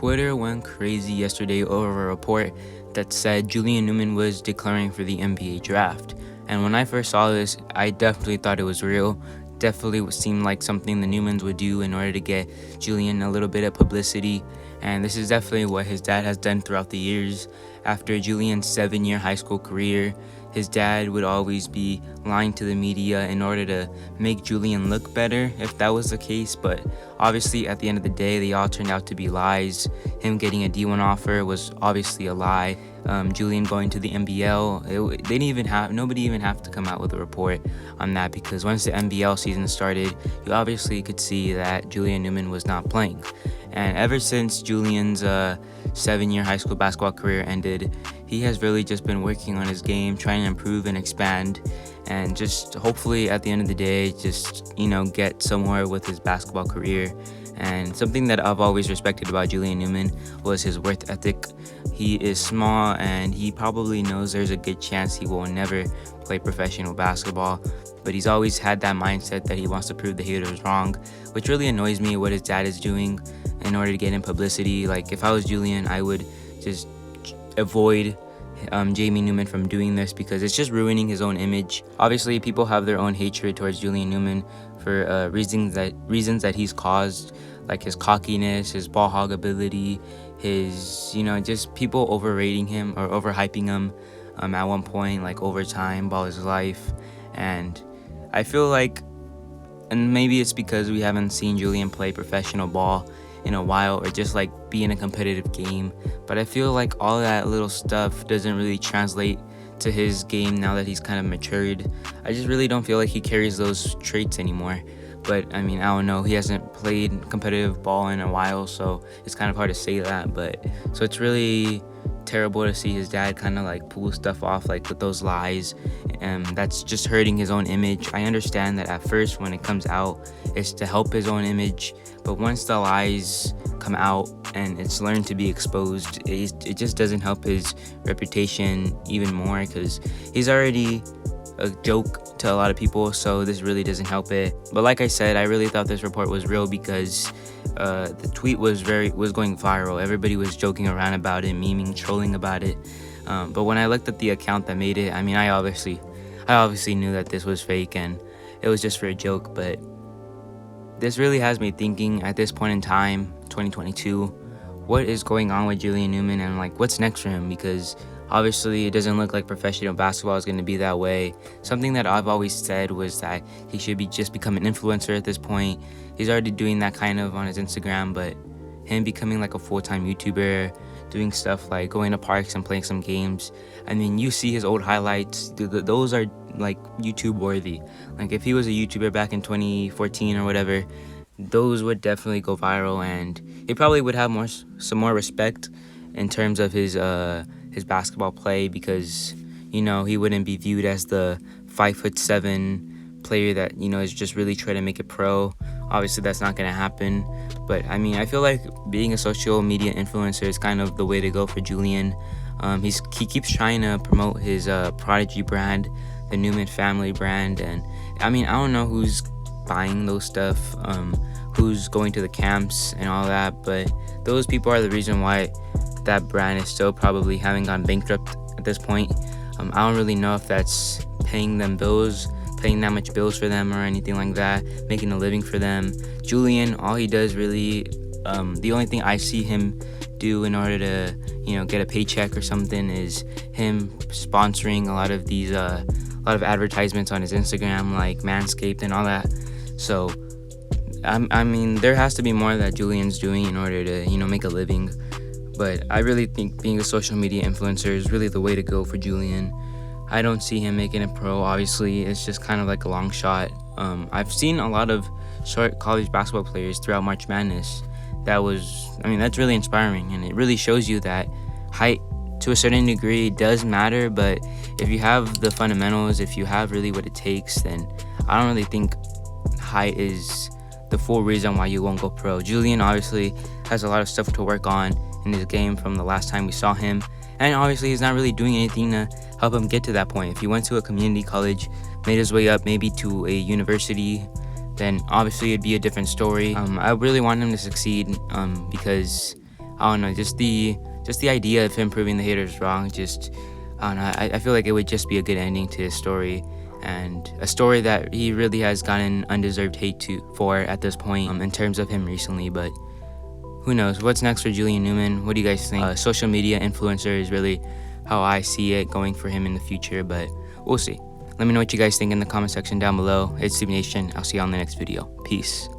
Twitter went crazy yesterday over a report that said Julian Newman was declaring for the NBA draft. And when I first saw this, I definitely thought it was real. Definitely seemed like something the Newmans would do in order to get Julian a little bit of publicity. And this is definitely what his dad has done throughout the years. After Julian's 7-year high school career, his dad would always be lying to the media in order to make Julian look better, if that was the case. But obviously, at the end of the day, they all turned out to be lies. Him getting a D1 offer was obviously a lie. Julian going to the NBL, nobody even have to come out with a report on that, because once the NBL season started, you obviously could see that Julian Newman was not playing. And ever since Julian's 7-year high school basketball career ended, he has really just been working on his game, trying to improve and expand, and just hopefully at the end of the day, just, get somewhere with his basketball career. And something that I've always respected about Julian Newman was his work ethic. He is small, and he probably knows there's a good chance he will never play professional basketball, but he's always had that mindset that he wants to prove the haters wrong, which really annoys me what his dad is doing in order to get him publicity. Like, if I was Julian, I would just avoid Jamie Newman from doing this, because it's just ruining his own image. Obviously, people have their own hatred towards Julian Newman for reasons that he's caused, like his cockiness, his ball hog ability, his, just people overrating him or overhyping him at one point, like overtime, ball is life. And I feel like, and maybe it's because we haven't seen Julian play professional ball in a while, or just like be in a competitive game, but I feel like all that little stuff doesn't really translate to his game now that he's kind of matured. I just really don't feel like he carries those traits anymore. But I don't know, he hasn't played competitive ball in a while, so it's kind of hard to say that. But so it's really terrible to see his dad kind of like pull stuff off like with those lies, and that's just hurting his own image. I understand that at first when it comes out, it's to help his own image, but once the lies come out and it's learned to be exposed, it just doesn't help his reputation even more, because he's already a joke to a lot of people, so this really doesn't help it. But like I said, I really thought this report was real, because the tweet was going viral. Everybody was joking around about it, memeing, trolling about it. But when I looked at the account that made it, I obviously knew that this was fake and it was just for a joke. But this really has me thinking at this point in time, 2022, what is going on with Julian Newman, and like what's next for him, because obviously it doesn't look like professional basketball is going to be that way. Something that I've always said was that he should just become an influencer at this point. He's already doing that kind of on his Instagram, but him becoming like a full-time YouTuber, doing stuff like going to parks and playing some games, you see his old highlights, those are like YouTube worthy. Like if he was a YouTuber back in 2014 or whatever, those would definitely go viral, and he probably would have some more respect in terms of his basketball play, because he wouldn't be viewed as the 5'7" player that is just really trying to make it pro. Obviously that's not going to happen, but I feel like being a social media influencer is kind of the way to go for Julian. He keeps trying to promote his Prodigy brand, the Newman family brand, and I don't know who's buying those stuff, who's going to the camps and all that, but those people are the reason why that brand is still probably haven't gone bankrupt at this point. I don't really know if that's paying that much bills for them or anything like that, making a living for them. Julian, all he does really, the only thing I see him do in order to, get a paycheck or something is him sponsoring a lot of advertisements on his Instagram, like Manscaped and all that. So, there has to be more that Julian's doing in order to, make a living. But I really think being a social media influencer is really the way to go for Julian. I don't see him making it pro, obviously. It's just kind of like a long shot. I've seen a lot of short college basketball players throughout March Madness. That's really inspiring, and it really shows you that height to a certain degree does matter, but if you have the fundamentals, if you have really what it takes, then I don't really think height is the full reason why you won't go pro. Julian obviously has a lot of stuff to work on in his game from the last time we saw him, and obviously he's not really doing anything to help him get to that point. If he went to a community college, made his way up maybe to a university, then obviously it'd be a different story. I really want him to succeed because I don't know, just the idea of him proving the haters wrong. I don't know. I feel like it would just be a good ending to his story, and a story that he really has gotten undeserved hate for at this point, in terms of him recently. But who knows what's next for Julian Newman? What do you guys think? Social media influencer is really how I see it going for him in the future, but we'll see. Let me know what you guys think in the comment section down below. It's Steve Nation. I'll see you on the next video. Peace.